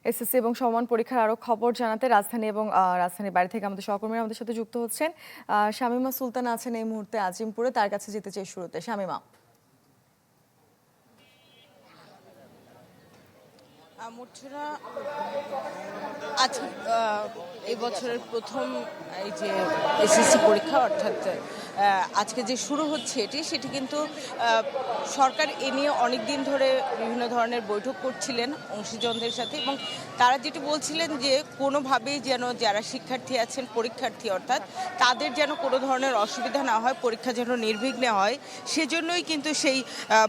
SSC এবং সমমান পরীক্ষার আরো খবর জানাতে রাজধানী এবং রাজধানীর বাইরে থেকে আমাদের সহকর্মীরা আমাদের সাথে যুক্ত হচ্ছেন। শামীমা সুলতানা আছেন এই মুহূর্তে আজিমপুরে, তার কাছে যেতে চাই শুরুতে। শামীমা, আজ এই বছরের প্রথম এই যে এসএসসি পরীক্ষা অর্থাৎ আজকে যে শুরু হচ্ছে সেটি কিন্তু সরকার এ নিয়ে অনেক দিন ধরে বিভিন্ন ধরনের বৈঠক করছিলেন অংশীজনদের সাথে, এবং তারা যেটি বলছিলেন যে কোনোভাবেই যেন যারা শিক্ষার্থী আছেন পরীক্ষার্থী অর্থাৎ তাদের যেন কোনো ধরনের অসুবিধা না হয়, পরীক্ষা যেন নির্বিঘ্নে হয়, সেজন্যই কিন্তু সেই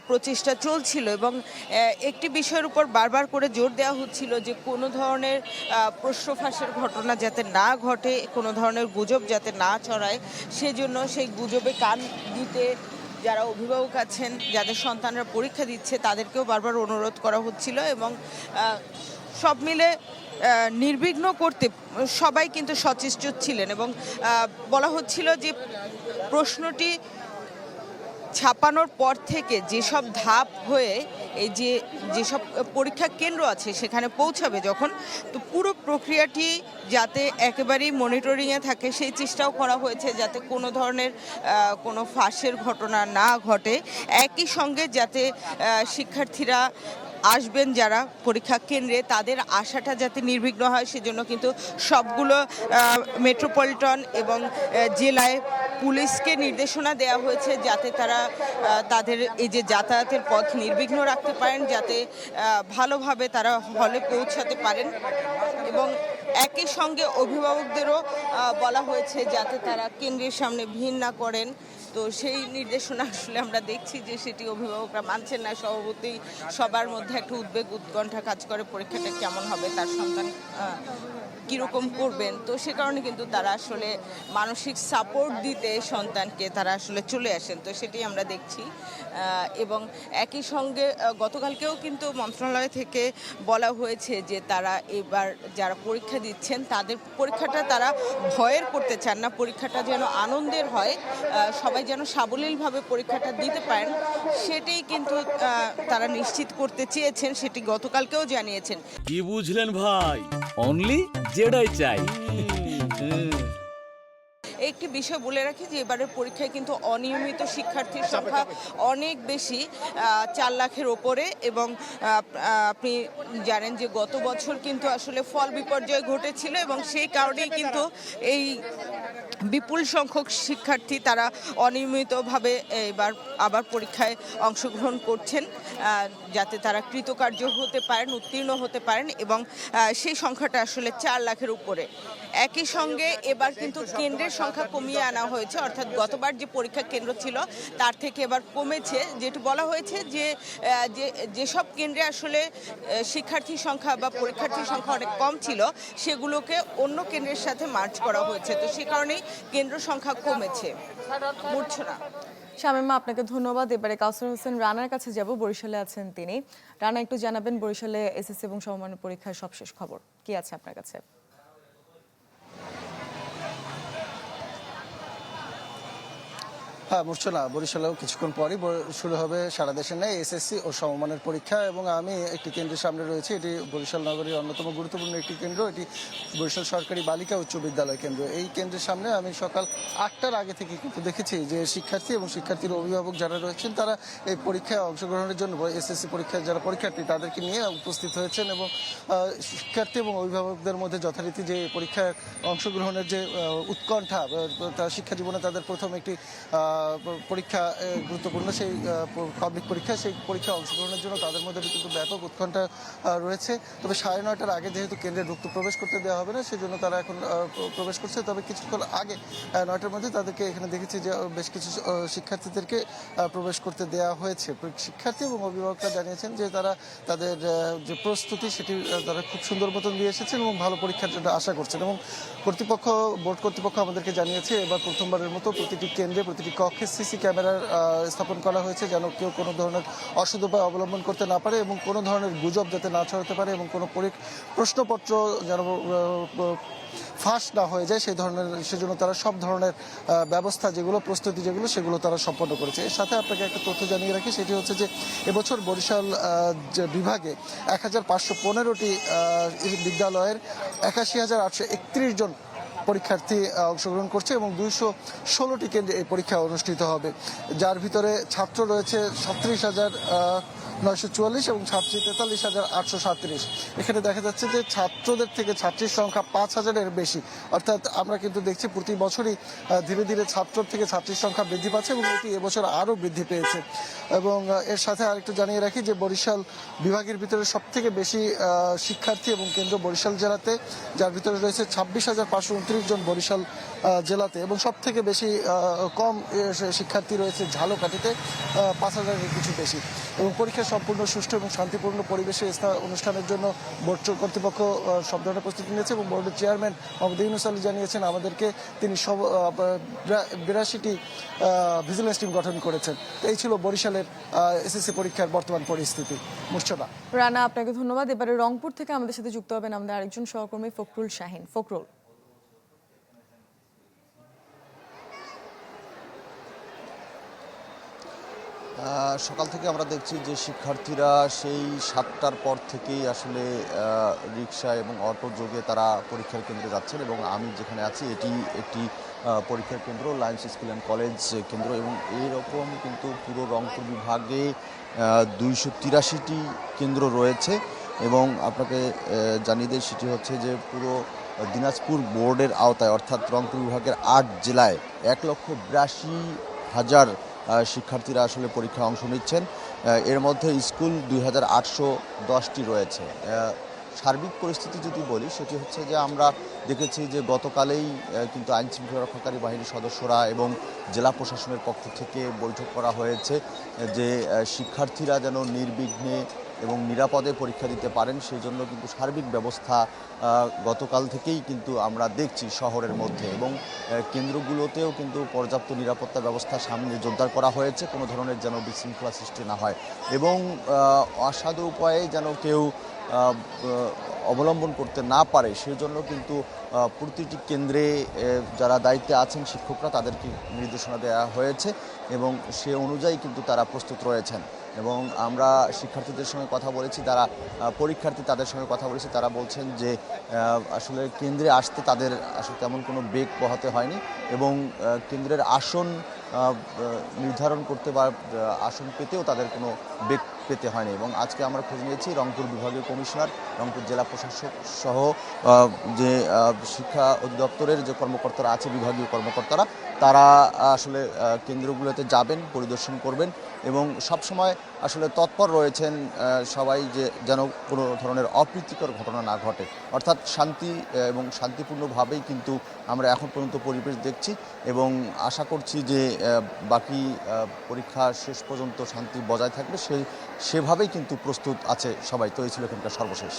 প্রচেষ্টা চলছিল। এবং একটি বিষয়ের উপর বারবার করে জোর দেওয়া হচ্ছিল যে কোনো ধরনের প্রশ্ন ফাঁসের ঘটনা যাতে না ঘটে, কোনো ধরনের গুজব যাতে না ছড়ায়, সেজন্য সেই গুজবে কান দিতে যারা অভিভাবক আছেন, যাদের সন্তানরা পরীক্ষা দিচ্ছে, তাদেরকেও বারবার অনুরোধ করা হচ্ছিল। এবং সব মিলে নির্বিঘ্ন করতে সবাই কিন্তু সচেষ্ট ছিলেন। এবং বলা হচ্ছিল যে প্রশ্নটি ছাপানোর পর থেকে যেসব ধাপ হয়ে এই যেসব পরীক্ষা কেন্দ্র আছে সেখানে পৌঁছাবে যখন, তো পুরো প্রক্রিয়াটি যাতে একেবারেই মনিটরিংয়ে থাকে সেই চেষ্টাও করা হয়েছে, যাতে কোনো ধরনের কোনো ফাঁসের ঘটনা না ঘটে। একই সঙ্গে যাতে শিক্ষার্থীরা আসবেন যারা পরীক্ষা কেন্দ্রে তাদের আশাটা যাতে নির্বিঘ্ন হয়, সেজন্য কিন্তু সবগুলো মেট্রোপলিটন এবং জেলায় পুলিশকে নির্দেশনা দেওয়া হয়েছে যাতে তারা তাদের এই যে যাতায়াতের পথ নির্বিঘ্ন রাখতে পারেন, যাতে ভালোভাবে তারা হলে পৌঁছাতে পারেন। এবং একই সঙ্গে অভিভাবকদেরও বলা হয়েছে যাতে তারা কেন্দ্রের সামনে ভিড় না করেন। তো সেই নির্দেশনা আসলে আমরা দেখছি যে সেটি অভিভাবকরা মানছেন না। স্বভাবতই সবার মধ্যে একটা উদ্বেগ উৎকণ্ঠা কাজ করে, পরীক্ষাটা কেমন হবে, তার সন্তান কীরকম করবেন। তো সে কারণে কিন্তু তারা আসলে মানসিক সাপোর্ট দিতে সন্তানকে তারা আসলে চলে আসেন, তো সেটি আমরা দেখছি। এবং একই সঙ্গে গতকালকেও কিন্তু মন্ত্রণালয় থেকে বলা হয়েছে যে তারা এবার যারা পরীক্ষা দিচ্ছেন তাদের পরীক্ষাটা তারা ভয়ের করতে চান না, পরীক্ষাটা যেন আনন্দের হয়, সবাই যেন সাবলীলভাবে পরীক্ষাটা দিতে পারেন, সেটাই কিন্তু তারা নিশ্চিত করতে চেয়েছেন, সেটি গতকালকেও জানিয়েছেন। কি বুঝলেন ভাই? অনলি যেটাই চাই। একটি বিষয় বলে রাখি যে এবারের পরীক্ষায় কিন্তু অনিয়মিত শিক্ষার্থীর সংখ্যা অনেক বেশি, 4 লাখের ওপরে। এবং আপনি জানেন যে গত বছর কিন্তু আসলে ফল বিপর্যয় ঘটেছিল, এবং সেই কারণেই কিন্তু এই বিপুল সংখ্যক শিক্ষার্থী তারা অনিয়মিতভাবে এবার আবার পরীক্ষায় অংশগ্রহণ করছেন, যাতে তারা কৃতকার্য হতে পারেন, উত্তীর্ণ হতে পারেন। এবং সেই সংখ্যাটা আসলে 4 লাখের উপরে। একই সঙ্গে এবার কিন্তু কেন্দ্রের সংখ্যা কমিয়ে আনা হয়েছে, অর্থাৎ গতবার যে পরীক্ষা কেন্দ্র ছিল তার থেকে এবার কমেছে। যেটা বলা হয়েছে যে যেসব কেন্দ্রে আসলে শিক্ষার্থীর সংখ্যা বা পরীক্ষার্থীর সংখ্যা অনেক কম ছিল সেগুলোকে অন্য কেন্দ্রের সাথে মার্জ করা হয়েছে, তো সে কারণেই কেন্দ্র সংখ্যা কমেছে। মূর্ছনা। শামীমা, আপনাকে ধন্যবাদ। এবারে কাউসার হোসেন রানার কাছে যাব, বরিশালে আছেন তিনি। রানা, একটু জানাবেন বরিশালে এসএসসি এবং সমমান পরীক্ষার সবশেষ খবর কি আছে আপনার কাছে? হ্যাঁ মূর্ছনা, বরিশালেও কিছুক্ষণ পরই শুরু হবে সারা দেশের ন্যায় এসএসসি ও সমমানের পরীক্ষা। এবং আমি একটি কেন্দ্রের সামনে রয়েছে, এটি বরিশাল নগরীর অন্যতম গুরুত্বপূর্ণ একটি কেন্দ্র, এটি বরিশাল সরকারি বালিকা উচ্চ বিদ্যালয় কেন্দ্র। এই কেন্দ্রের সামনে আমি সকাল 8টার আগে থেকে কিন্তু দেখেছি যে শিক্ষার্থী এবং শিক্ষার্থীর অভিভাবক যারা রয়েছেন তারা এই পরীক্ষায় অংশগ্রহণের জন্য এসএসসি পরীক্ষার যারা পরীক্ষার্থী তাদেরকে নিয়ে উপস্থিত হয়েছেন। এবং শিক্ষার্থী এবং অভিভাবকদের মধ্যে যথারীতি যে পরীক্ষায় অংশগ্রহণের যে উৎকণ্ঠা, তার শিক্ষা জীবনে তাদের প্রথম একটি পরীক্ষা গুরুত্বপূর্ণ সেই পাবলিক পরীক্ষা, সেই পরীক্ষায় অংশগ্রহণের জন্য তাদের মধ্যে কিন্তু ব্যাপক উৎকণ্ঠা রয়েছে। তবে 9:30টার আগে যেহেতু কেন্দ্রে প্রবেশ করতে দেওয়া হবে না, সেজন্য তারা এখন প্রবেশ করছে। তবে কিছুক্ষণ আগে 9টার মধ্যে তাদেরকে এখানে দেখেছি যে বেশ কিছু শিক্ষার্থীদেরকে প্রবেশ করতে দেওয়া হয়েছে। শিক্ষার্থী এবং অভিভাবকরা জানিয়েছেন যে তারা তাদের যে প্রস্তুতি সেটি তারা খুব সুন্দর মতন দিয়ে এসেছেন এবং ভালো পরীক্ষার জন্য আশা করছেন। এবং বোর্ড কর্তৃপক্ষ আমাদেরকে জানিয়েছে এবার প্রথমবারের মতো প্রতিটি কেন্দ্রে প্রতিটি কক্ষে সিসি ক্যামেরার স্থাপন করা হয়েছে, যেন কেউ কোনো ধরনের অসৎ উপায় অবলম্বন করতে না পারে এবং কোনো ধরনের গুজব যাতে না ছড়াতে পারে এবং কোনো প্রশ্নপত্র যেন ফাঁস না হয়ে যায় সেজন্য তারা সব ধরনের ব্যবস্থা প্রস্তুতি সেগুলো তারা সম্পন্ন করেছে। এর সাথে আপনাকে একটা তথ্য জানিয়ে রাখি, সেটি হচ্ছে যে এবছর বরিশাল বিভাগে 1515টি বিদ্যালয়ের 81,831 জন পরীক্ষার্থী অংশগ্রহণ করছে এবং 216টি কেন্দ্রে এই পরীক্ষা অনুষ্ঠিত হবে, যার ভিতরে ছাত্র রয়েছে 37,944 এবং ছাত্রী 43,837। এখানে দেখা যাচ্ছে যে ছাত্রদের থেকে ছাত্রীর সংখ্যা 5,000-এর বেশি, অর্থাৎ আমরা কিন্তু দেখছি প্রতি বছরই ধীরে ধীরে ছাত্র থেকে ছাত্রীর সংখ্যা বৃদ্ধি পাচ্ছে এবং এটি এবছর আরও বৃদ্ধি পেয়েছে। এবং এর সাথে আরেকটু জানিয়ে রাখি যে বরিশাল বিভাগের ভিতরে সবথেকে বেশি শিক্ষার্থী এবং কেন্দ্র বরিশাল জেলাতে, যার ভিতরে রয়েছে 26,529 জন বরিশাল জেলাতে, এবং সবথেকে বেশি কম শিক্ষার্থী রয়েছে ঝালকাঠিতে 5,000-এর কিছু বেশি। এবং পরীক্ষা সম্পূর্ণ সুষ্ঠু এবং শান্তিপূর্ণ পরিবেশে অনুষ্ঠানের জন্য বোর্ড কর্তৃপক্ষ সব ধরনের প্রস্তুতি নিয়েছে এবং বোর্ডের চেয়ারম্যান মোহাম্মদ ইউনুস আলী জানিয়েছেন আমাদেরকে তিনি 82টি ভিজিলেন্স টিম গঠন করেছেন। এই ছিল বরিশালের এসএসসি পরীক্ষার বর্তমান পরিস্থিতি। মুর্শদা। রানা, আপনাকে ধন্যবাদ। এবারে রংপুর থেকে আমাদের সাথে যুক্ত হবেন আমাদের আরেকজন সহকর্মী ফখরুল শাহিন। ফখরুল। সকাল থেকে আমরা দেখছি যে শিক্ষার্থীরা সেই 7টার পর থেকেই আসলে রিক্সা এবং অটো যোগে তারা পরীক্ষার কেন্দ্রে যাচ্ছেন এবং আমি যেখানে আছি এটি একটি পরীক্ষার কেন্দ্র, লায়ন্স স্কুল অ্যান্ড কলেজ কেন্দ্র, এবং এইরকম কিন্তু পুরো রংপুর বিভাগে 283টি কেন্দ্র রয়েছে। এবং আপনাকে জানিয়ে দিই সেটি হচ্ছে যে পুরো দিনাজপুর বোর্ডের আওতায় অর্থাৎ রংপুর বিভাগের 8 জেলায় 1,82,000 শিক্ষার্থীরা আসলে পরীক্ষায় অংশ নিচ্ছেন। এর মধ্যে স্কুল 2,810টি রয়েছে। সার্বিক পরিস্থিতি যদি বলি সেটি হচ্ছে যে আমরা দেখেছি যে গতকালেই কিন্তু আইনশৃঙ্খলা রক্ষাকারী বাহিনীর সদস্যরা এবং জেলা প্রশাসনের পক্ষ থেকে বৈঠক করা হয়েছে যে শিক্ষার্থীরা যেন নির্বিঘ্নে এবং নিরাপদে পরীক্ষা দিতে পারেন সেই জন্য কিন্তু সার্বিক ব্যবস্থা গতকাল থেকেই কিন্তু আমরা দেখছি শহরের মধ্যে, এবং কেন্দ্রগুলোতেও কিন্তু পর্যাপ্ত নিরাপত্তা ব্যবস্থা সামনে জোরদার করা হয়েছে, কোনো ধরনের যেন বিশৃঙ্খলা সৃষ্টি না হয় এবং অসাধু উপায়ে যেন কেউ অবলম্বন করতে না পারে সেই জন্য কিন্তু প্রতিটি কেন্দ্রে যারা দায়িত্বে আছেন শিক্ষকরা তাদেরকে নির্দেশনা দেওয়া হয়েছে এবং সে অনুযায়ী কিন্তু তারা প্রস্তুত রয়েছেন। এবং আমরা শিক্ষার্থীদের সঙ্গে কথা বলেছি, তারা তাদের সঙ্গে কথা বলেছি, তারা বলছেন যে আসলে কেন্দ্রে আসতে তাদের আসলে তেমন কোনো বেগ পোহাতে হয়নি এবং কেন্দ্রের আসন নির্ধারণ করতে বা আসন পেতেও তাদের কোনো বেগ পেতে হয়নি। এবং আজকে আমরা খোঁজ নিয়েছি রংপুর বিভাগীয় কমিশনার, রংপুর জেলা প্রশাসক সহ যে শিক্ষা অধিদপ্তরের যে কর্মকর্তারা আছে, বিভাগীয় কর্মকর্তারা, তারা আসলে কেন্দ্রগুলোতে যাবেন, পরিদর্শন করবেন এবং সবসময় আসলে তৎপর রয়েছেন সবাই যে যেন কোনো ধরনের অপ্রীতিকর ঘটনা না ঘটে, অর্থাৎ শান্তি এবং শান্তিপূর্ণভাবেই কিন্তু আমরা এখন পর্যন্ত পরিবেশ দেখছি এবং আশা করছি যে বাকি পরীক্ষা শেষ পর্যন্ত শান্তি বজায় থাকবে সেভাবেই কিন্তু প্রস্তুত আছে সবাই। তো এই ছিল এখানকার সর্বশেষ।